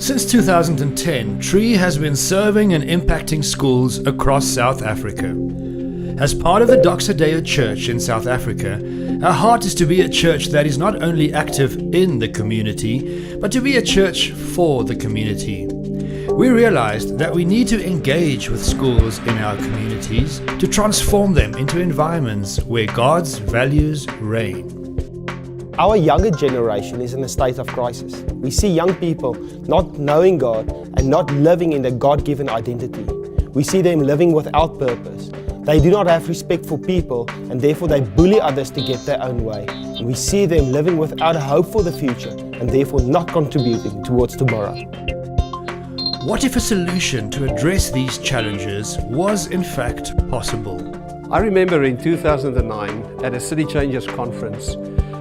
Since 2010, Tree has been serving and impacting schools across South Africa. As part of the Doxa Deo Church in South Africa, our heart is to be a church that is not only active in the community, but to be a church for the community. We realized that we need to engage with schools in our communities to transform them into environments where God's values reign. Our younger generation is in a state of crisis. We see young people not knowing God and not living in their God-given identity. We see them living without purpose. They do not have respect for people and therefore they bully others to get their own way. And we see them living without a hope for the future and therefore not contributing towards tomorrow. What if a solution to address these challenges was in fact possible? I remember in 2009 at a City Changers conference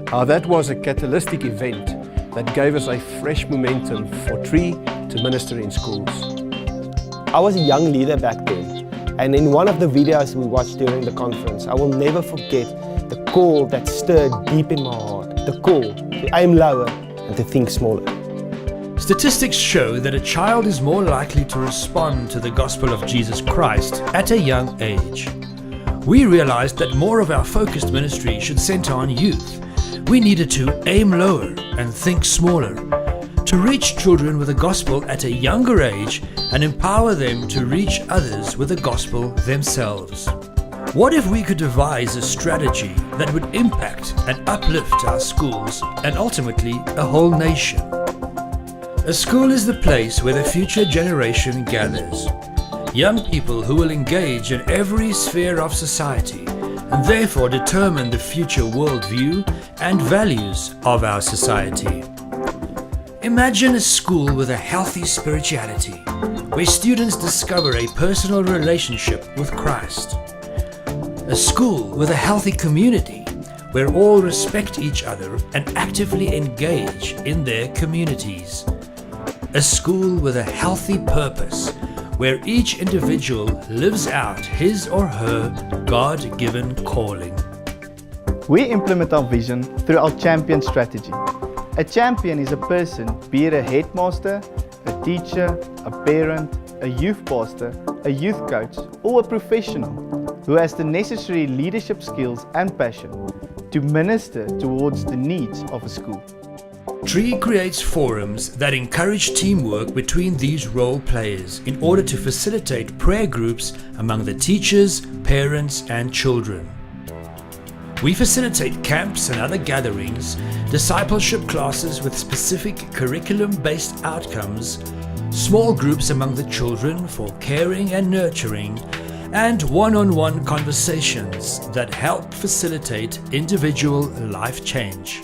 how that was a catalytic event that gave us a fresh momentum for Tree to minister in schools. I was a young leader back then, and in one of the videos we watched during the conference, I will never forget the call that stirred deep in my heart, the call to aim lower and to think smaller. Statistics show that a child is more likely to respond to the gospel of Jesus Christ at a young age. We realized that more of our focused ministry should center on youth. We needed to aim lower and think smaller, to reach children with the gospel at a younger age and empower them to reach others with the gospel themselves. What if we could devise a strategy that would impact and uplift our schools and ultimately a whole nation? A school is the place where the future generation gathers. Young people who will engage in every sphere of society and therefore determine the future worldview and values of our society. Imagine a school with a healthy spirituality, where students discover a personal relationship with Christ. A school with a healthy community, where all respect each other and actively engage in their communities. A school with a healthy purpose, where each individual lives out his or her God-given calling. We implement our vision through our champion strategy. A champion is a person, be it a headmaster, a teacher, a parent, a youth pastor, a youth coach, or a professional who has the necessary leadership skills and passion to minister towards the needs of a school. Tree creates forums that encourage teamwork between these role players in order to facilitate prayer groups among the teachers, parents, and children. We facilitate camps and other gatherings, discipleship classes with specific curriculum-based outcomes, small groups among the children for caring and nurturing, and one-on-one conversations that help facilitate individual life change.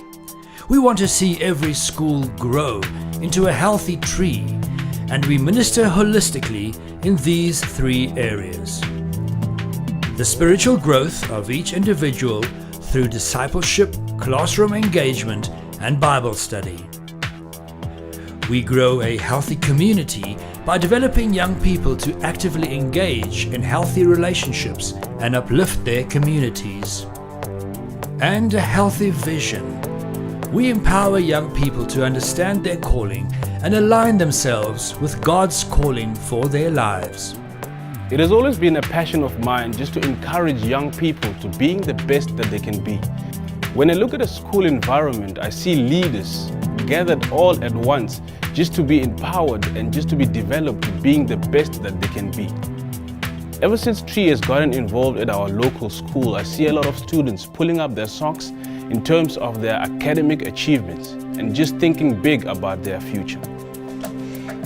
We want to see every school grow into a healthy tree, and we minister holistically in these three areas. The spiritual growth of each individual through discipleship, classroom engagement, and Bible study. We grow a healthy community by developing young people to actively engage in healthy relationships and uplift their communities. And a healthy vision. We empower young people to understand their calling and align themselves with God's calling for their lives. It has always been a passion of mine just to encourage young people to being the best that they can be. When I look at a school environment, I see leaders gathered all at once just to be empowered and just to be developed to being the best that they can be. Ever since Tree has gotten involved at our local school, I see a lot of students pulling up their socks in terms of their academic achievements and just thinking big about their future.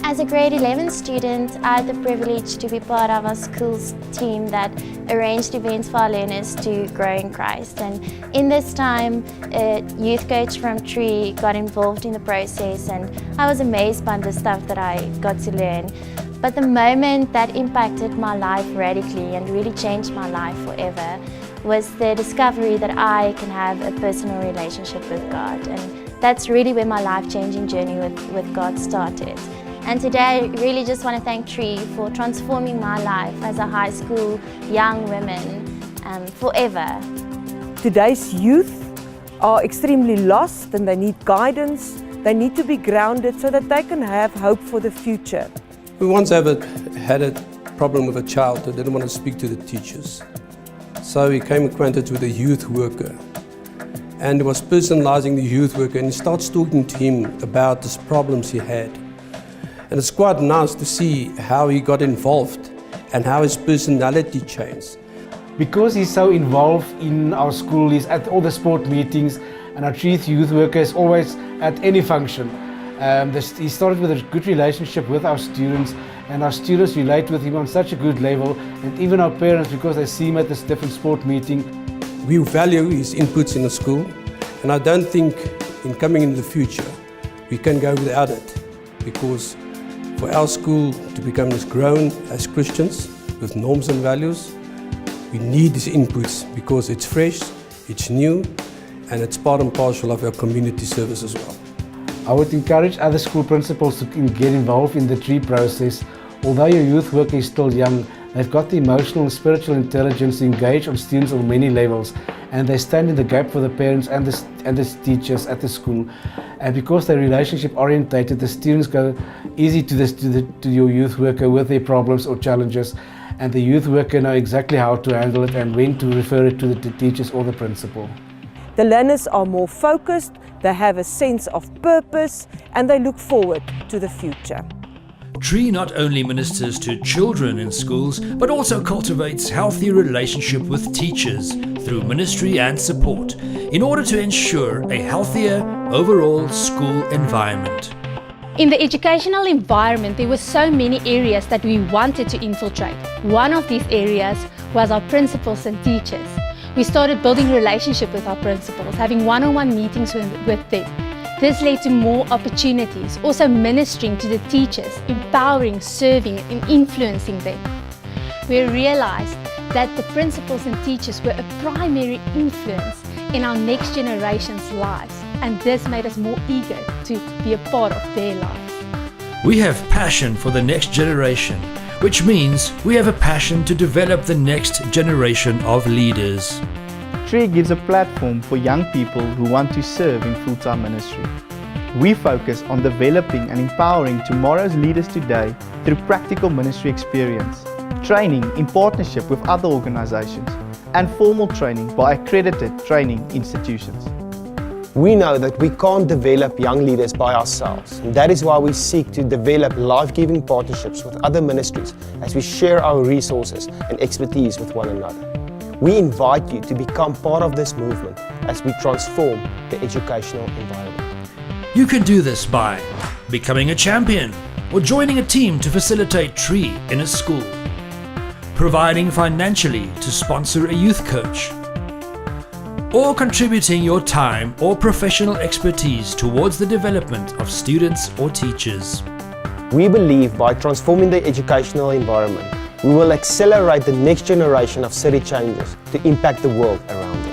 As a grade 11 student, I had the privilege to be part of our school's team that arranged events for our learners to grow in Christ. And in this time, a youth coach from Tree got involved in the process, and I was amazed by the stuff that I got to learn. But the moment that impacted my life radically and really changed my life forever was the discovery that I can have a personal relationship with God. And that's really where my life-changing journey with God started. And today I really just want to thank Tree for transforming my life as a high school young woman forever. Today's youth are extremely lost and they need guidance. They need to be grounded so that they can have hope for the future. We once had a problem with a child that didn't want to speak to the teachers. So he came acquainted with a youth worker, and he was personalizing the youth worker, and he starts talking to him about the problems he had. And it's quite nice to see how he got involved and how his personality changed. Because he's so involved in our school, he's at all the sport meetings, and our chief youth worker is always at any function. He started with a good relationship with our students, and our students relate with him on such a good level, and even our parents, because they see him at this different sport meeting. We value his inputs in the school, and I don't think in coming in the future we can go without it, because for our school to become as grown as Christians with norms and values, we need these inputs because it's fresh, it's new, and it's part and parcel of our community service as well. I would encourage other school principals to get involved in the tree process. Although your youth worker is still young, they've got the emotional and spiritual intelligence to engage on students on many levels, and they stand in the gap for the parents and the teachers at the school. And because they're relationship orientated, the students go easy to your youth worker with their problems or challenges, and the youth worker know exactly how to handle it and when to refer it to the teachers or the principal. The learners are more focused, they have a sense of purpose, and they look forward to the future. Tree not only ministers to children in schools, but also cultivates healthy relationship with teachers through ministry and support in order to ensure a healthier overall school environment. In the educational environment, there were so many areas that we wanted to infiltrate. One of these areas was our principals and teachers. We started building relationship with our principals, having one-on-one meetings with them. This led to more opportunities, also ministering to the teachers, empowering, serving and influencing them. We realized that the principals and teachers were a primary influence in our next generation's lives, and this made us more eager to be a part of their lives. We have passion for the next generation, which means we have a passion to develop the next generation of leaders. Tree gives a platform for young people who want to serve in full-time ministry. We focus on developing and empowering tomorrow's leaders today through practical ministry experience, training in partnership with other organizations, and formal training by accredited training institutions. We know that we can't develop young leaders by ourselves, and that is why we seek to develop life-giving partnerships with other ministries as we share our resources and expertise with one another. We invite you to become part of this movement as we transform the educational environment. You can do this by becoming a champion or joining a team to facilitate Tree in a school, providing financially to sponsor a youth coach, or contributing your time or professional expertise towards the development of students or teachers. We believe by transforming the educational environment, we will accelerate the next generation of city changers to impact the world around them.